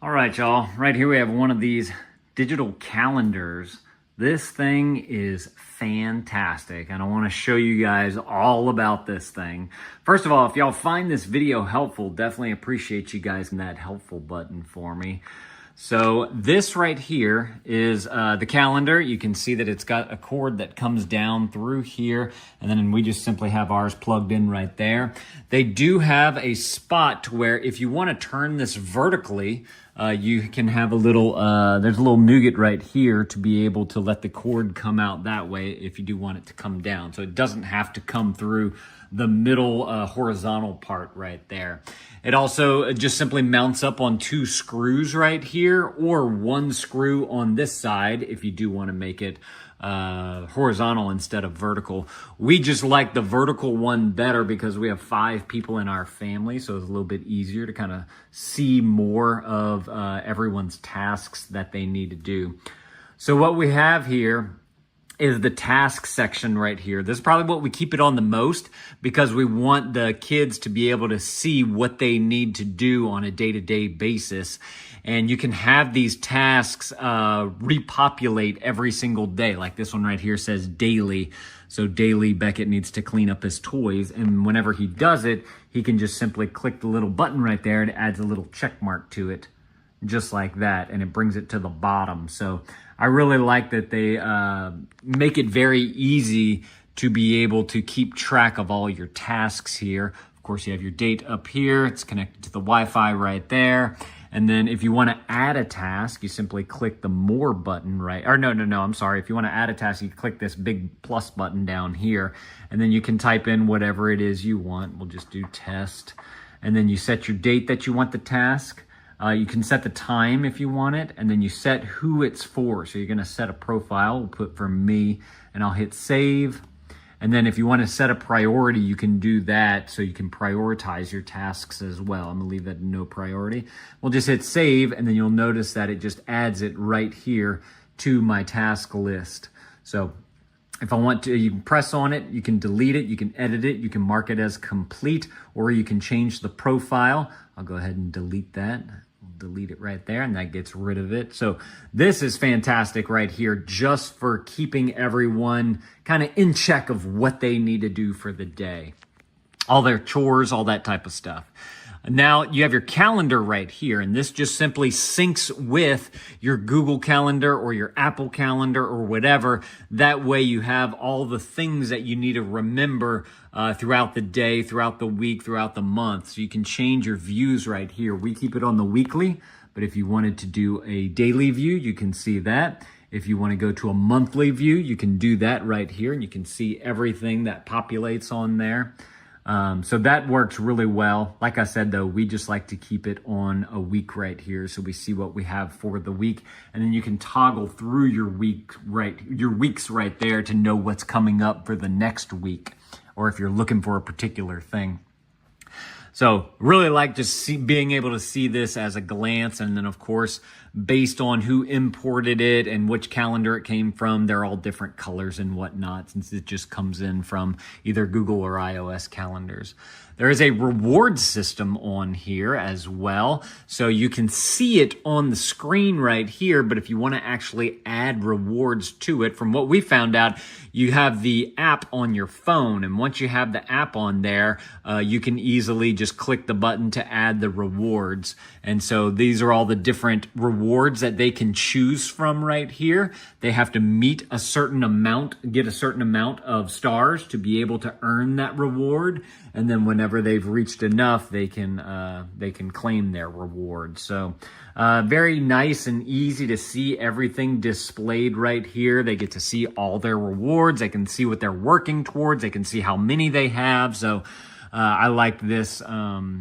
All right, y'all. Right here we have one of these digital calendars. This thing is fantastic, and I want to show you guys all about this thing. First of all, if y'all find this video helpful, definitely appreciate you guys in that helpful button for me. So this right here is the calendar. You can see that it's got a cord that comes down through here, and then we just simply have ours plugged in right there. They do have a spot to where if you want to turn this vertically, you can have a little, there's a little nougat right here to be able to let the cord come out that way if you do want it to come down. So it doesn't have to come through the middle horizontal part right there. It also just simply mounts up on 2 screws right here, or 1 screw on this side if you do want to make it horizontal instead of vertical. We just like the vertical one better because we have 5 people in our family, so it's a little bit easier to kind of see more of everyone's tasks that they need to do. So what we have here is the task section right here. This is probably what we keep it on the most because we want the kids to be able to see what they need to do on a day-to-day basis. And you can have these tasks repopulate every single day. Like this one right here says daily. So daily, Beckett needs to clean up his toys. And whenever he does it, he can just simply click the little button right there and it adds a little check mark to it, just like that, and it brings it to the bottom. So I really like that they make it very easy to be able to keep track of all your tasks here. Of course, you have your date up here. It's connected to the Wi-Fi right there. And then if you want to add a task, you simply click the more button right, or no, I'm sorry. If you want to add a task, you click this big plus button down here, and then you can type in whatever it is you want. We'll just do test. And then you set your date that you want the task. You can set the time if you want it, and then you set who it's for. So you're going to set a profile. We'll put for me, and I'll hit save. And then if you want to set a priority, you can do that so you can prioritize your tasks as well. I'm going to leave that no priority. We'll just hit save, and then you'll notice that it just adds it right here to my task list. So if I want to, you can press on it, you can delete it, you can edit it, you can mark it as complete, or you can change the profile. I'll go ahead and delete that. Delete it right there, and that gets rid of it. So this is fantastic right here, just for keeping everyone kind of in check of what they need to do for the day. All their chores, all that type of stuff. Now you have your calendar right here, and this just simply syncs with your Google Calendar or your Apple Calendar or whatever. That way you have all the things that you need to remember throughout the day, throughout the week, throughout the month. So you can change your views right here. We keep it on the weekly, but if you wanted to do a daily view, you can see that. If you want to go to a monthly view, you can do that right here, and you can see everything that populates on there. So that works really well. Like I said, though, we just like to keep it on a week right here, so we see what we have for the week, and then you can toggle through your weeks right there to know what's coming up for the next week, or if you're looking for a particular thing. So really like just being able to see this as a glance. And then of course, based on who imported it and which calendar it came from, they're all different colors and whatnot, since it just comes in from either Google or iOS calendars. There is a reward system on here as well. So you can see it on the screen right here, but if you want to actually add rewards to it, from what we found out, you have the app on your phone. And once you have the app on there, you can easily just click the button to add the rewards. And so these are all the different rewards that they can choose from right here. They have to meet a certain amount, get a certain amount of stars to be able to earn that reward. And then whenever they've reached enough, they can claim their reward. So very nice and easy to see everything displayed right here. They get to see all their rewards. They can see what they're working towards. They can see how many they have. So I like this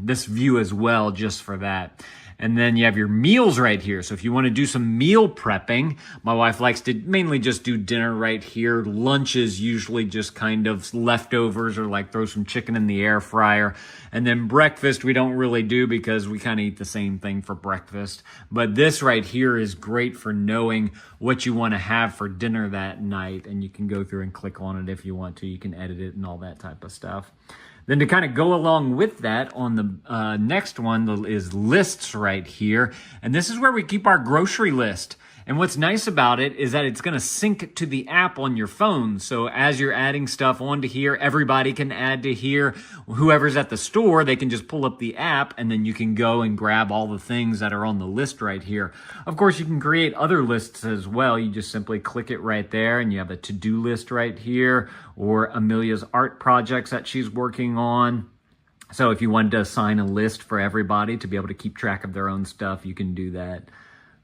this view as well, just for that. And then you have your meals right here. So if you want to do some meal prepping, my wife likes to mainly just do dinner right here. Lunch is usually just kind of leftovers, or like throw some chicken in the air fryer. And then breakfast we don't really do because we kind of eat the same thing for breakfast. But this right here is great for knowing what you want to have for dinner that night. And you can go through and click on it if you want to. You can edit it and all that type of stuff. Then to kind of go along with that, on the next one is lists right here. And this is where we keep our grocery list. And what's nice about it is that it's going to sync to the app on your phone. So as you're adding stuff onto here, everybody can add to here. Whoever's at the store, they can just pull up the app and then you can go and grab all the things that are on the list right here. Of course, you can create other lists as well. You just simply click it right there and you have a to-do list right here, or Amelia's art projects that she's working on. So if you wanted to assign a list for everybody to be able to keep track of their own stuff, you can do that.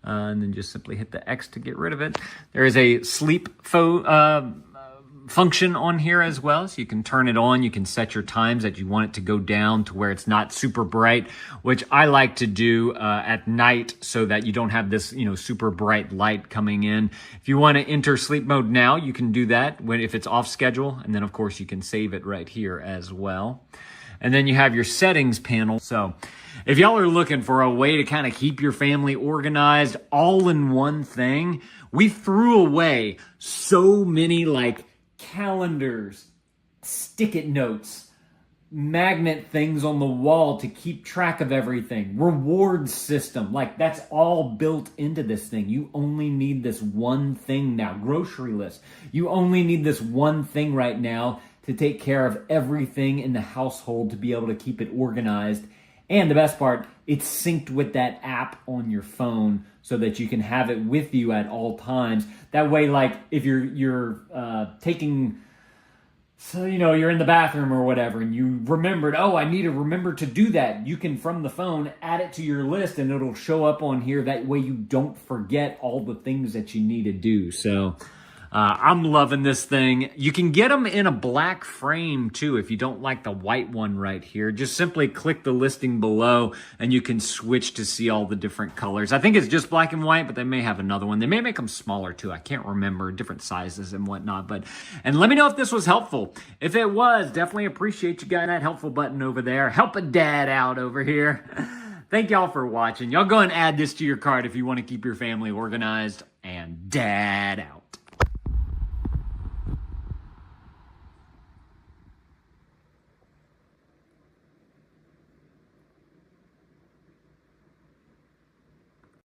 And then just simply hit the X to get rid of it. There is a sleep function on here as well. So you can turn it on. You can set your times that you want it to go down to where it's not super bright, which I like to do at night so that you don't have this, super bright light coming in. If you want to enter sleep mode now, you can do that if it's off schedule. And then of course you can save it right here as well. And then you have your settings panel. So if y'all are looking for a way to kind of keep your family organized all in one thing, we threw away so many calendars, stick-it notes, magnet things on the wall to keep track of everything, reward system, that's all built into this thing. You only need this one thing now. Grocery list. You only need this one thing right now to take care of everything in the household to be able to keep it organized. And the best part, it's synced with that app on your phone so that you can have it with you at all times. That way, if you're taking, you're in the bathroom or whatever, and you remembered, I need to remember to do that. You can, from the phone, add it to your list, and it'll show up on here. That way you don't forget all the things that you need to do. So I'm loving this thing. You can get them in a black frame too if you don't like the white one right here. Just simply click the listing below and you can switch to see all the different colors. I think it's just black and white, but they may have another one. They may make them smaller too. I can't remember, different sizes and whatnot. And let me know if this was helpful. If it was, definitely appreciate you guys. That helpful button over there. Help a dad out over here. Thank y'all for watching. Y'all go and add this to your cart if you want to keep your family organized. And dad out.